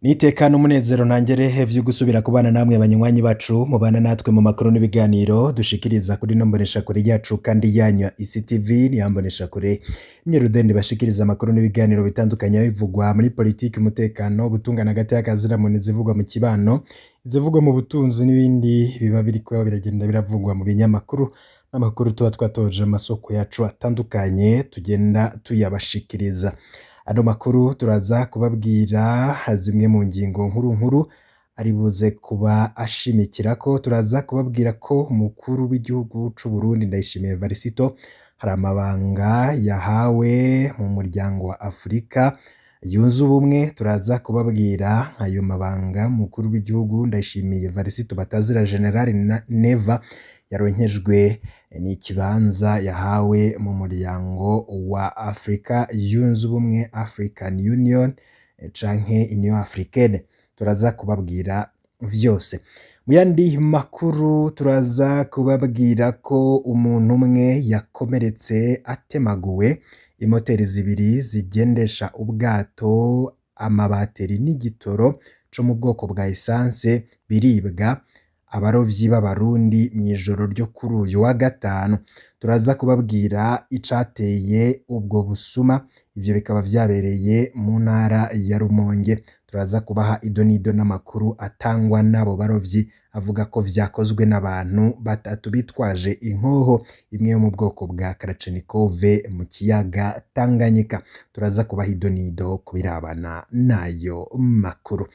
Nitekana umunezero ntangere vyo gusubira kubana namwe banywanyi bacu mubana natwe mu makuru n'ibiganiro dushikiriza kuri no mboneshakure yacu kandi yanyu ICTV niyamboneshakure Nyerudende bashikiriza amakuru n'ibiganiro bitandukanye bivugwa muri politiki, umutekano, gutungana hagati y'akazira muntu, zivugwa mu kibano, izivugwa mu butunzi n'ibindi biba biriko biragenda biravugwa mu binyamakuru n'amakuru tuba twatoje amasoko yacu atandukanye tugenda tuyabashikiriza. Ano makuru turaza kubabwira zimwe mu ngingo nkuru ari buze kuba ashimikira ko turaza kubabwira ko umukuru w'igihugu c'u Burundi Ndayishimiye Varisito hari amabanga yahawe mu muryango wa Afrika yunze ubumwe. Turaza kubabwira ayo mabanga mukuru w'igihugu Ndayishimiye Varisito batazira General Neva yaronkejwe n'ikibanza yahawe mu muryango wa Afrika yunze ubumwe, African Union canke Union Africaine. Turaza kubabwira vyose. Mu yandi makuru turaza kubabwira ko umuntu umwe yakomeretse atemaguwe, imoteri zibiri zigendesha ubwato, amabateri n'igitoro co mu bwoko bwa essence biribwa abarovyi b'abarundi mw'ijoro ryo kuri uyu wa gatanu. Turaza kubabwira icateye ubwo busuma, ivyo bikaba vyabereye mu ntara ya Rumonge. Turaza kubaha idonido n'amakuru atangwa n'abo barovyi avuga ko vyakozwe n'abantu batatu bitwaje inkoho imwe yo mu bwoko bwa Kalachnikov mu kiyaga Tanganyika. Turaza kubaha idonido kubirabana nayo makuru.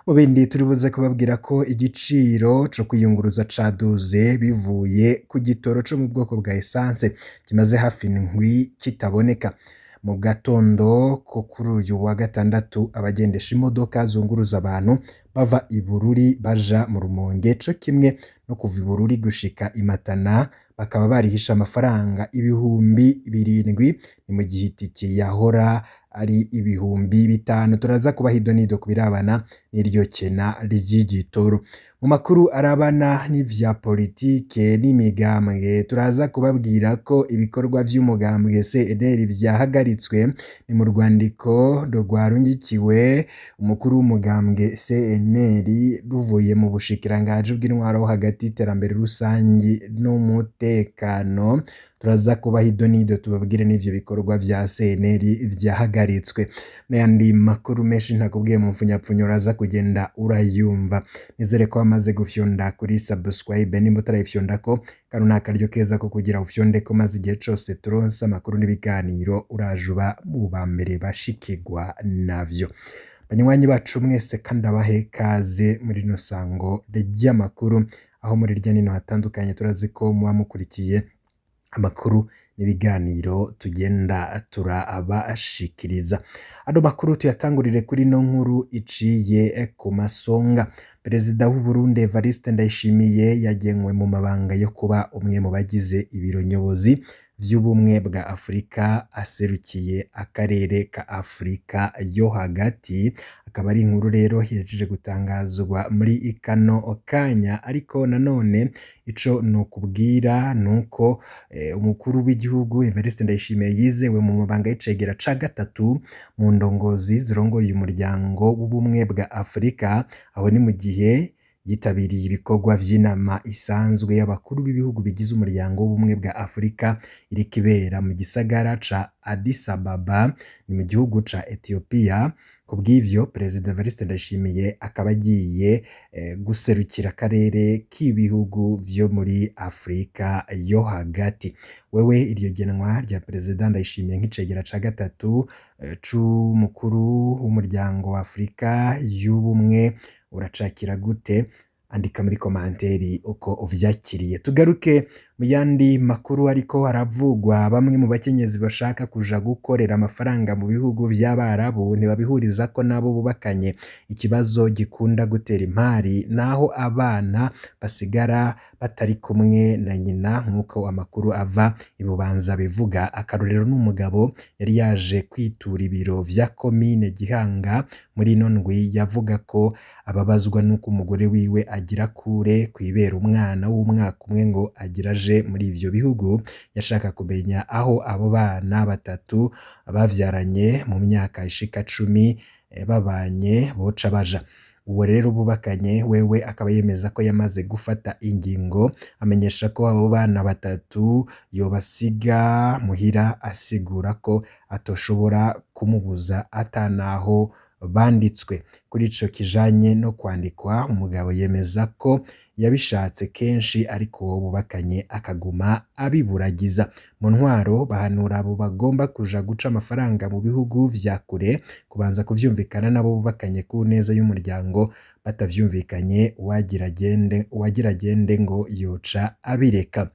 Mu bindi turibuze kubabwira ko igiciro co kwiyunguruza caduze bivuye ku gitoro co mu bwoko bwa essence kimaze hafi indwi kitaboneka. Mu gatondo ko kuri uyu wa gatandatu abagendesha imodoka zunguruza abantu bava i Bururi baja mu Rumonge co kimwe no kuva i Bururi gushika i Matana bakaba barihisha amafaranga ibihumbi 7, ni mu gihe itike yahora ari ibihumbi 5. Turaza kubaha idonido kubirabana n'iryo kena ry'igitoro. Mu makuru arabana n'ivya politike n'imigambwe turaza kubabwira ko ibikorwa vy'umugambwe CNL vyahagaritswe. Ni mu rwandiko rwarungikiwe umukuru w'umugambwe CNL ruvuye mu bushikirangaje bw'intwaro hagati, iterambere rusangi n'umutekano. Turaza kubaha idonido tubabwire n'ivyo bikorwa vya CNL vyahagaritswe. N'ayandi makuru menshi ntakubwiye mu mfunyapfunyo uraza kugenda urayumva. Nizere ko amaze gufyonda kuri subscribe, nimba utarayifyondako kano nakaryo keza ko kugira ufyondeko maze igihe cose turonse amakuru n'ibiganiro urajuba mu bambere bashikirwa navyo. Banywanyi bacu mwese kandi abahe kaze muri no sango ry'amakuru aho muri rya nino hatandukanye. Turazi ko muba mukurikiye amakuru n'ibiganiro tugenda turabashikiriza. Ano makuru tuyatangurire kuri no nkuru iciye ku masonga. Perezida w'u Burundi Evariste Ndayishimiye yagenwe mu mabanga yo kuba umwe mu bagize ibiro nyobozi vy'ubumwe bwa Afrika aserukiye akarere ka Afrika yo hagati. Akaba ari inkuru rero hejeje gutangazwa muri ikano kanya, ariko nanone ico nokubwira nuko umukuru w'igihugu Evariste Ndayishimiye yizewe mu mabanga y'icegera ca gatatu mu ndongozi zirongoye umuryango w'ubumwe bwa Afrika. Aho ni mu gihe yitabiriye ibikorwa vy'inama isanzwe y'abakuru b'ibihugu bigize umuryango w'ubumwe bwa Afrika iri kibera mu gisagara ca Addis Ababa ni mu gihugu ca Ethiopia. Kubw'ivyo Perezida Evariste Ndayishimiye akaba agiye guserukira akarere k'ibihugu vyo muri Afrika yo hagati. Wewe iryo genwa rya Perezida Ndayishimiye nk'icegera ca gatatu c'umukuru w'umuryango wa Afrika y'ubumwe uracakira gute? Andika muri komanteri uko uvyakiriye. Tugaruke mu yandi makuru ariko haravugwa bamwe mu bakenyezi bashaka kuja gukorera amafaranga mu bihugu vy'Abarabu ntibabihuriza ko nabo bubakanye. Ikibazo gikunda gutera impari naho abana basigara batari kumwe na nyina nk'uko amakuru ava ibubanza bivuga. Akarorero n'umugabo yari yaje kwitura ibiro vya komine Gihanga muri ino ndwi yavuga ko ababazwa n'uko umugore wiwe agira kure kwibera umwana w'umwaka umwe ngo agiraje muri ivyo bihugu. Yashaka kumenya aho abo bana batatu bavyaranye mu myaka ishika 10 babanye boca baja. Uwo rero bubakanye wewe akaba yemeza ko yamaze gufata ingingo, amenyesha ko abo bana batatu yobasiga muhira, asigura ko atoshobora kumubuza atanaho banditswe. Kuri ico kijanye no kwandikwa, umugabo yemeza ko yabishatse kenshi ariko uwo bubakanye akaguma abiburagiza. Mu ntwaro bahanura abo bagomba kuja guca amafaranga mu bihugu vya kure kubanza kuvyumvikana nabo bubakanye ku neza y'umuryango, batavyumvikanye uwagira agende ngo yoca abireka.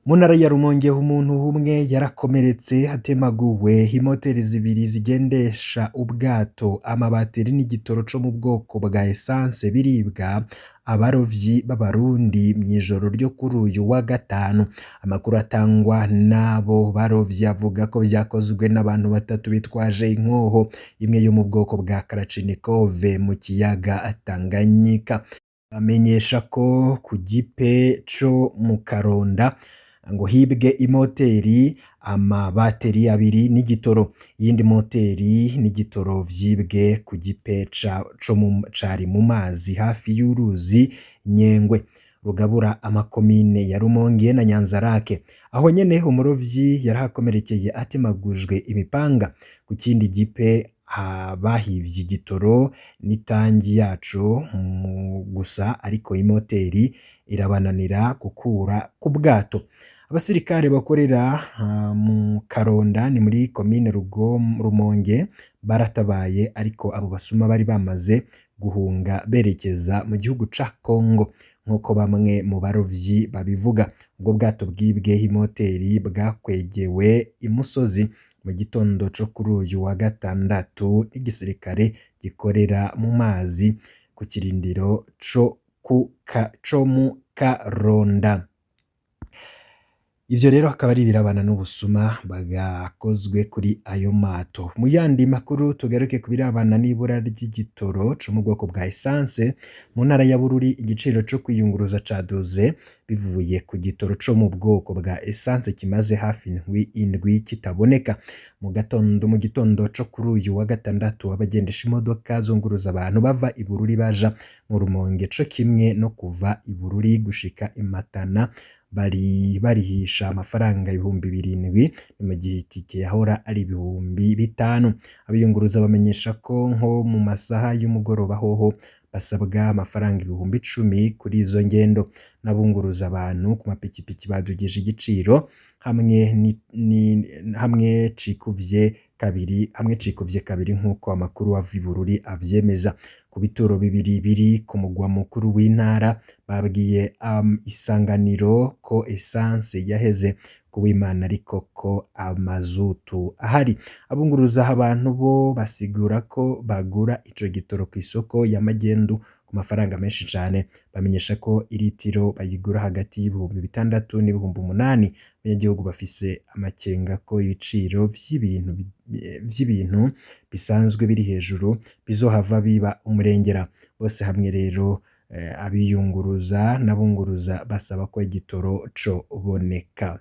Mu ntara ya Rumonge umuntu umwe yarakomeretse hatemaguwe imoteri zibiri zigendesha ubwato, amabateri n'igitoro co mu bwoko bwa essence biribwa abarovyi b'abarundi mw'ijoro ryo kuri uyu wa gatanu. Amakuru atangwa n'abo barovyi avuga ko vyakozwe n'abantu batatu bitwaje inkoho imwe yo mu bwoko bwa Kalachnikov mu kiyaga Tanganyika. Bamenyesha ko ku gipe co mu Karonda ngo hibwe imoteri, amabateri abiri n'igitoro. Iyindi moteri n'igitoro vyibwe ku gipe cari mu mazi hafi y'uruzi Nyengwe rugabura amakomine ya Rumonge na Nyanzarake. Aho nyene umurovyi yarahakomerekeye atemagujwe imipanga. Ku kindi gipe bahivye igitoro n'itangi yaco gusa, ariko imoteri irabananira gukura ku bwato. Abasirikare bakorera mu Karonda ni muri komine Rumonge baratabaye, ariko abo basuma bari bamaze guhunga berekeza mu gihugu ca Kongo nk'uko bamwe mu barovyi babivuga. Ubwo bwato bwibwe imoteri bwakwegewe imusozi mu gitondo co kuri uyu wa gatandatu n'igisirikare gikorera mu mazi ku kirindiro co mu Karonda. Ivyo rero akaba ari birabana n'ubusuma bwakozwe kuri ayo mato. Mu yandi makuru tugaruke ku birabana n'ibura ry'igitoro co mu bwoko bwa essence mu ntara ya Bururi. Igiciro co kwiyunguruza caduze bivuye ku gitoro co mu bwoko bwa essence kimaze hafi indwi kitaboneka. Mu gitondo co kuri uyu wa gatandatu abagendesha imodoka zunguruza abantu bava i Bururi baja mu Rumonge co kimwe no kuva i Bururi gushika i Matana barihisha amafaranga 7,000, ni mu gihe itike yahora ari 5,000. Abiyunguruza bamenyesha ko nko mu masaha y'umugoroba hoho basabwa amafaranga 10,000 kuri izo ngendo. N'abunguruza abantu ku mapikipiki badugije igiciro hamwe cikuvye kabiri nk'uko amakuru ava i Bururi avyemeza. Ku bituro bibiri biri ku mugwa mukuru w'intara babwiye Isanganiro ko essence yaheze kuw'Imana, ariko ko amazutu ahari. Abunguruza abantu bo basigura ko bagura ico gitoro ku isoko ya magendu ku mafaranga menshi cane. Bamenyesha ko iritiro bayigura hagati y'6,000 n'8,000. Abanyagihugu bafise amakenga ko ibiciro vy'ibintu bisanzwe biri hejuru bizohava biba umurengera. Bose hamwe rero abiyunguruza n'abunguruza basaba ko igitoro co boneka.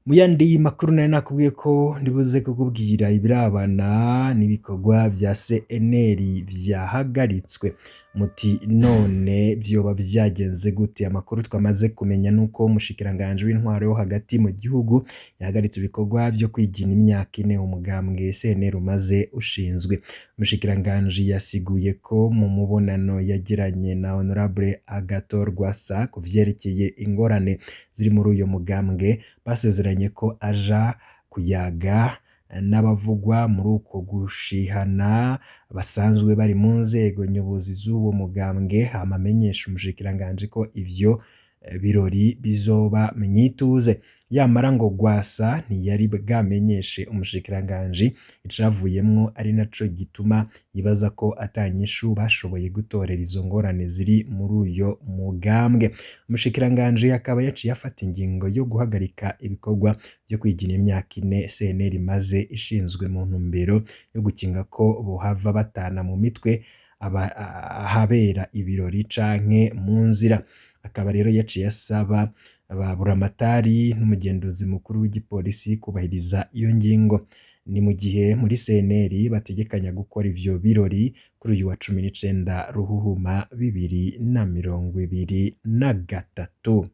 Mu yandi makuru nari nakubwiye ko ndibuze kukubwira ibirabana n'ibikorwa vya CNL vyahagaritswe. Muti none vyoba vyagenze gute? Amakuru twamaze kumenya nuko umushikiranganje w'intwaro yo hagati mu gihugu yahagaritse ibikorwa vyo kwigina imyaka 4 umugambwe CNL umaze ushinzwe. Umushikiranganje yasiguye ko mu mubonano yagiranye na Honorable Agathon Rwasa ku vyerekeye ingorane ziri muri uyo mugambwe, basezeranye ko aja kuyaga n'abavugwa muri uko gushihana basanzwe bari mu nzego nyobozi z'uwo mugambwe. Hamamenyesha umushikiranganje ko ivyo birori bizoba mwituze. Yamara ngo Rwasa ntiyari bwamenyeshe umushikiranganje icavuyemwo, ari naco gituma yibaza ko atanyishu bashoboye gutorera izo ngorane ziri muri uyo mugambwe. Umushikiranganje akaba yaciye afata ingingo yo guhagarika ibikorwa byo kwigina imyaka 4 CNL imaze ishinzwe mu ntumbero yo gukinga ko bohava batana mu mitwe ahabera ibirori canke mu nzira. Akaba rero yaciye asaba ababuramatari n'umugenduzi mukuru w'igipolisi kubahiriza iyo ngingo. ni mu gihe muri CNL bategekanya gukora ivyo birori kuri uyu wa 19 Ruhuhuma 2023.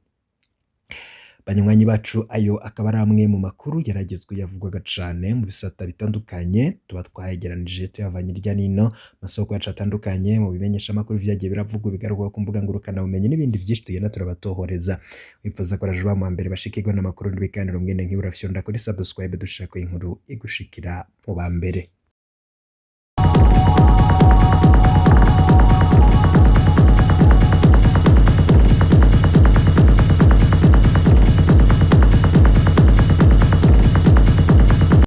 Banywanyi bacu, ayo akaba ari amwe mu makuru yaragezwe yavugwaga cane mu bisata bitandukanye tuba twahegeranije tuyavanye irya nino masoko yacu atandukanye mu bimenyesha makuru vyagiye biravugwa bigarurwa ku mbuga ngurukana bumenyi n'ibindi vyinshi tugenda turabatohoreza. Wifuza ko rajwa mu mbere bashikirwa n'amakuru n'ibiganiro mwene nk'ibura fyonda kuri subscribe dushaka inkuru igushikira mu ba mbere.